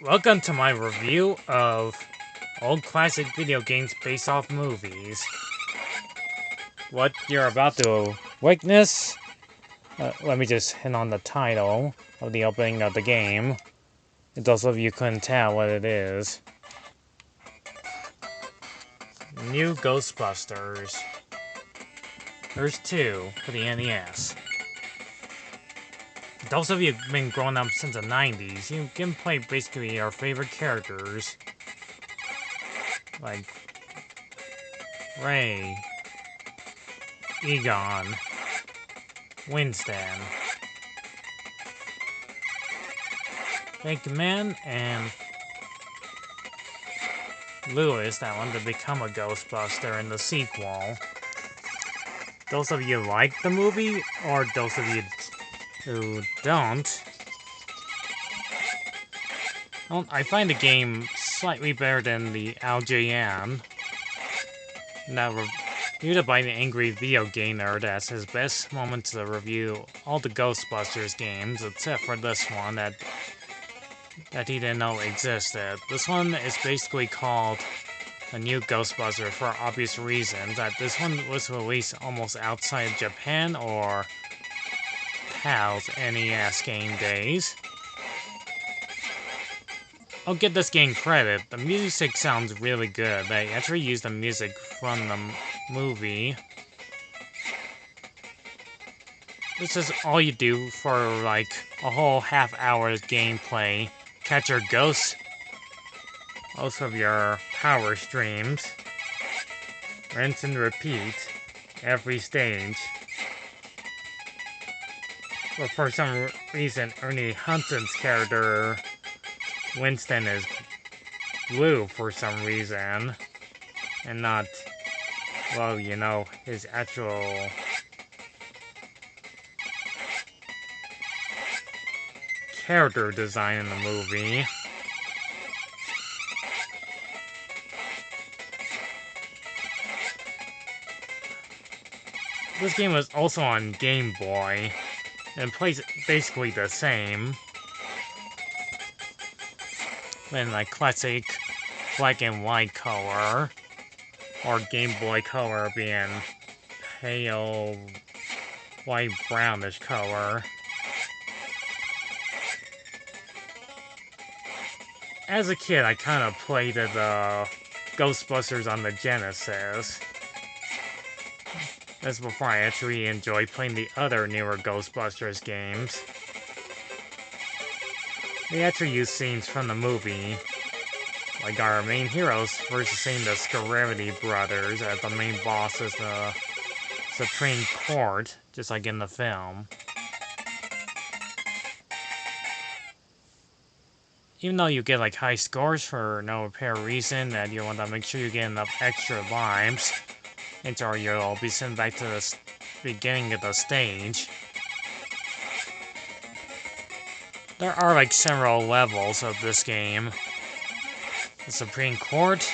Welcome to my review of old classic video games based off movies. What you're about to witness, let me just hit on the title of the opening of the game. Those of you couldn't tell what it is. New Ghostbusters. There's two for the NES. Those of you who've been growing up since the 90s, you can play basically your favorite characters. Like Ray, Egon, Winston, Eggman, and Lewis that wanted to become a Ghostbuster in the sequel. Those of you like the movie, or those of you who don't, well, I find the game slightly better than the LJN. Now, reviewed by the Angry Video Game Nerd as his best moment to review all the Ghostbusters games, except for this one that he didn't know existed. This one is basically called a new Ghostbusters for obvious reasons, that this one was released almost outside Japan or PAL's NES game days. I'll give this game credit, the music sounds really good. They actually used the music from the movie. This is all you do for like a whole half-hour's gameplay. Catch your ghosts, most of your power streams, rinse and repeat every stage. But for some reason, Ernie Hudson's character, Winston, is blue for some reason, and not, well, you know, his actual character design in the movie. This game was also on Game Boy, and plays basically the same. In like classic black and white color, or Game Boy Color being pale white brownish color. As a kid, I kind of played the Ghostbusters on the Genesis. That's before I actually enjoyed playing the other newer Ghostbusters games. They actually use scenes from the movie, like our main heroes versus seeing the Scarabity brothers as the main boss is the Supreme Court, just like in the film. Even though you get like high scores for no apparent reason, that you want to make sure you get enough extra lives, until you'll be sent back to the beginning of the stage. There are like several levels of this game. The Supreme Court,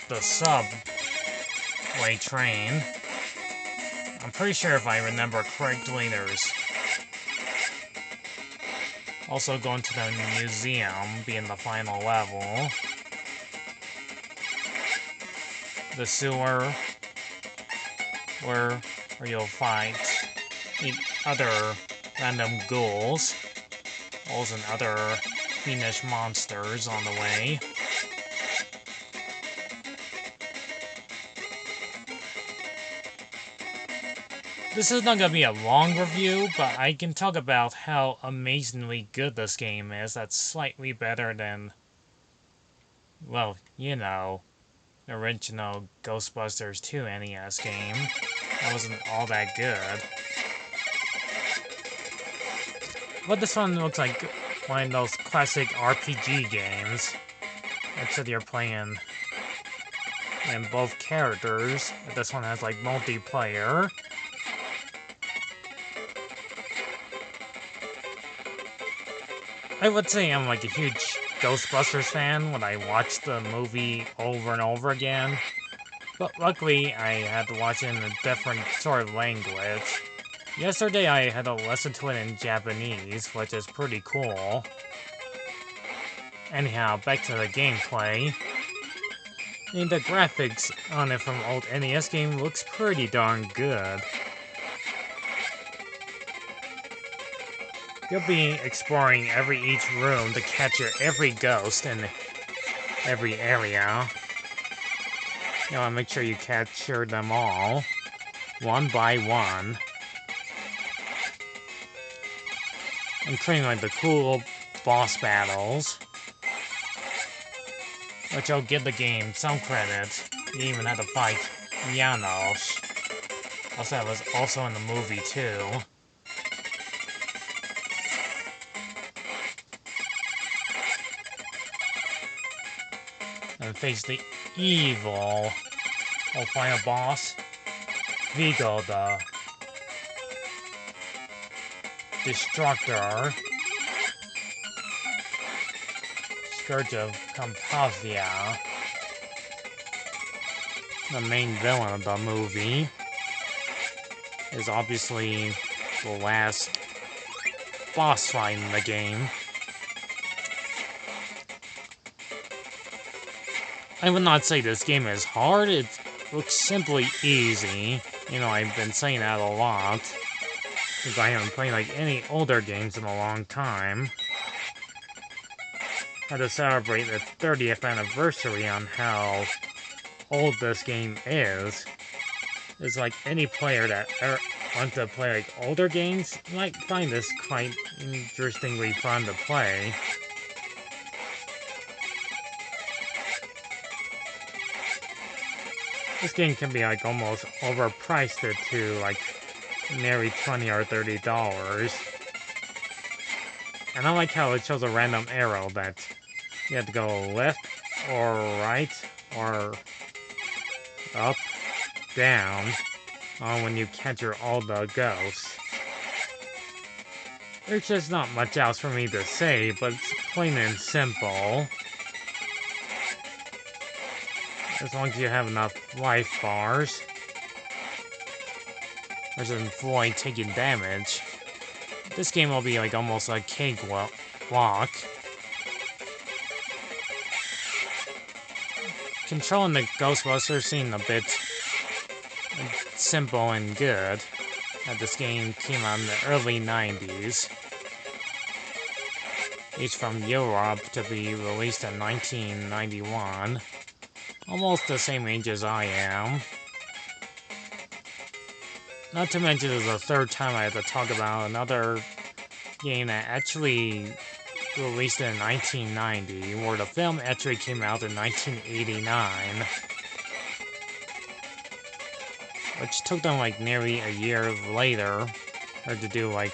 the subway train. I'm pretty sure if I remember correctly, there's also going to the museum being the final level. The sewer, where you'll fight other random ghouls, ghouls and other fiendish monsters on the way. This is not gonna be a long review, but I can talk about how amazingly good this game is. That's slightly better than, well, you know, the original Ghostbusters 2 NES game. That wasn't all that good. But this one looks like one of those classic RPG games. Except you're playing in both characters. This one has like multiplayer. I would say I'm like a huge Ghostbusters fan when I watch the movie over and over again. But luckily, I had to watch it in a different sort of language. Yesterday I had to listen to it in Japanese, which is pretty cool. Anyhow, back to the gameplay. I mean, the graphics on it from old NES game looks pretty darn good. You'll be exploring each room to capture every ghost in every area. You want to make sure you capture them all, one by one. Including like the cool boss battles. Which I'll give the game some credit. You even had to fight Janos. Also, that was also in the movie too. And face the evil final boss, Vigo the Destructor, Scourge of Compavia, the main villain of the movie, is obviously the last boss fight in the game. I would not say this game is hard, it looks simply easy. You know, I've been saying that a lot, because I haven't played like any older games in a long time. Had to celebrate the 30th anniversary on how old this game is. It's like any player that wants to play like older games might find this quite interestingly fun to play. This game can be like almost overpriced it to like nearly $20 or $30. And I like how it shows a random arrow that you have to go left or right or up, down when you capture all the ghosts. There's just not much else for me to say, but it's plain and simple. As long as you have enough life bars. Or avoid taking damage. This game will be like almost a cakewalk. Controlling the Ghostbusters seemed a bit simple and good. This game came out in the early 90s. It's from Europe to be released in 1991. Almost the same age as I am. Not to mention it's the third time I have to talk about another game that actually released in 1990, where the film actually came out in 1989. Which took them like nearly a year later to do like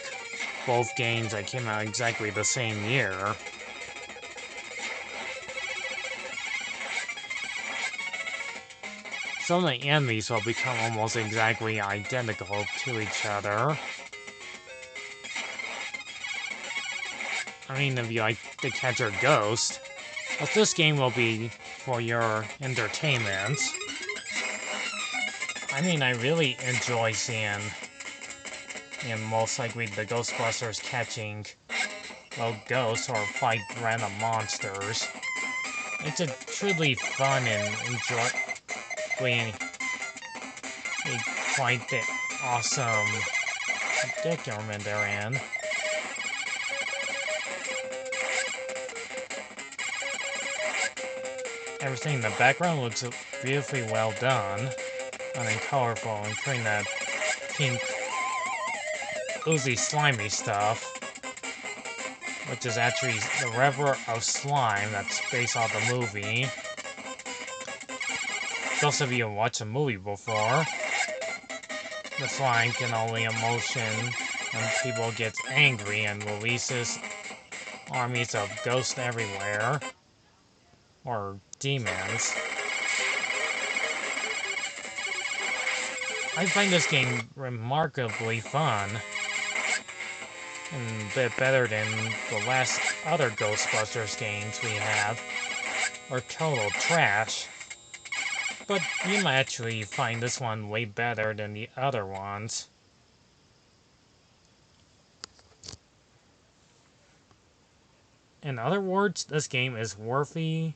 both games that came out exactly the same year. Some of the enemies will become almost exactly identical to each other. I mean, if you like to catch a ghost, but this game will be for your entertainment. I mean, I really enjoy seeing, most likely the Ghostbusters catching, well, ghosts or fight random monsters. It's a truly fun and quite the awesome predicament they're in. Everything in the background looks beautifully well done and colorful, including that pink oozy slimy stuff, which is actually the river of slime that's based off the movie. Those of you who watched the movie before, the slime can only emotion when people get angry and releases armies of ghosts everywhere, or demons. I find this game remarkably fun, and a bit better than the last other Ghostbusters games we have, or total trash. But you might actually find this one way better than the other ones. In other words, this game is worthy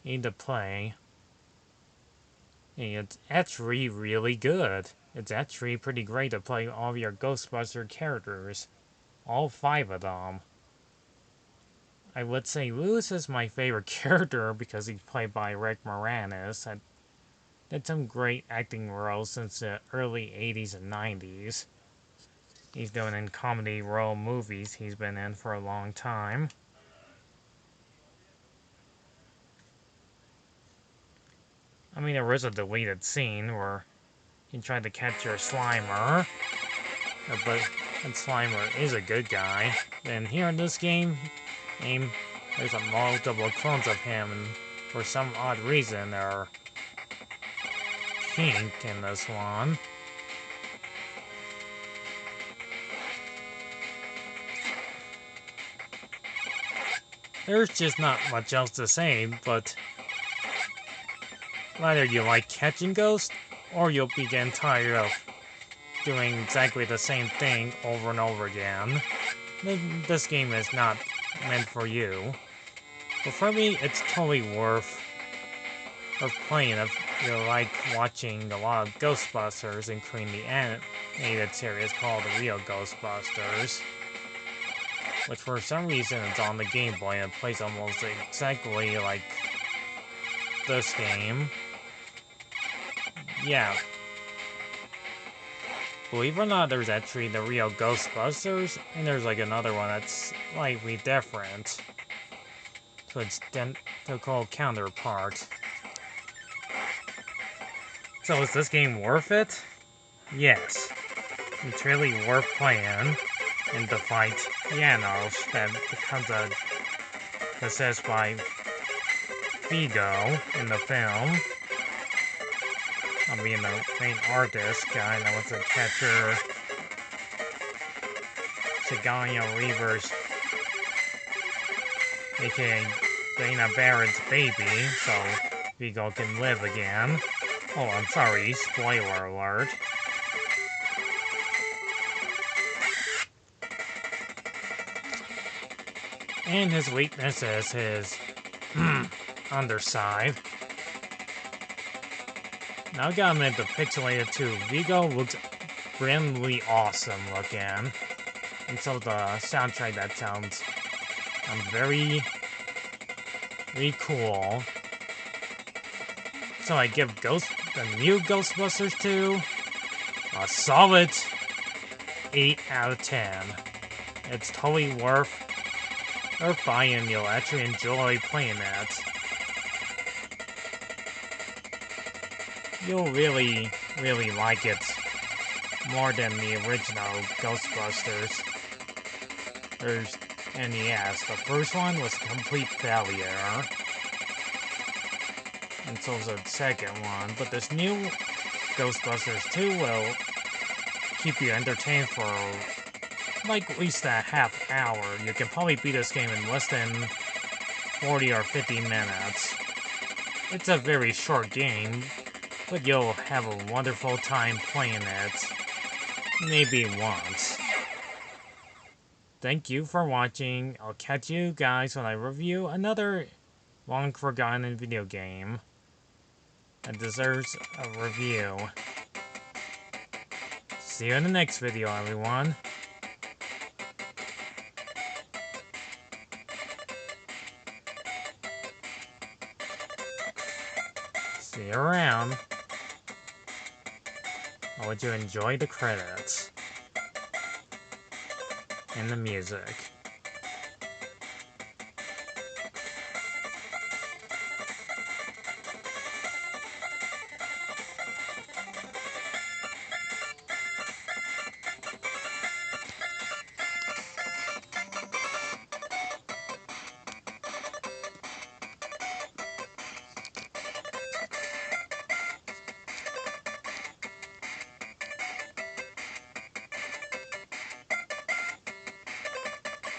to play. And it's actually really good. It's actually pretty great to play all of your Ghostbuster characters. All 5 of them. I would say Lewis is my favorite character because he's played by Rick Moranis. I did some great acting roles since the early 80s and 90s. He's doing in comedy role movies he's been in for a long time. I mean, there was a deleted scene where he tried to capture Slimer, but Slimer is a good guy. And here in this game, there's a multiple clones of him, and for some odd reason, they're pink in this one. There's just not much else to say, but either you like catching ghosts, or you'll begin tired of doing exactly the same thing over and over again. This game is not meant for you. But for me, it's totally worth playing if you like watching a lot of Ghostbusters, including the animated series called The Real Ghostbusters, which for some reason is on the Game Boy and plays almost exactly like this game. Yeah. Believe it or not, there's actually The Real Ghostbusters, and there's like another one that's slightly different to its identical counterpart. So is this game worth it? Yes. It's really worth playing, and to fight Janos that becomes possessed by Vigo in the film. I mean, the main artist guy that wants to capture Sigourney Weaver's, aka Dana Barrett's baby, so Vigo can live again. Oh, I'm sorry, spoiler alert. And his weakness is his underside. Now I gotta admit, the pixelated too. Vigo looks randomly awesome looking. And so the soundtrack that sounds very cool. So I give the new Ghostbusters 2 a solid 8 out of 10. It's totally worth buying. You'll actually enjoy playing it. You'll really like it more than the original Ghostbusters. There's NES. The first one was a complete failure. And so is the second one. But this new Ghostbusters 2 will keep you entertained for like at least a half hour. You can probably beat this game in less than 40 or 50 minutes. It's a very short game, but you'll have a wonderful time playing it. Maybe once. Thank you for watching. I'll catch you guys when I review another long-forgotten video game that deserves a review. See you in the next video, everyone. See you around. I want you to enjoy the credits and the music.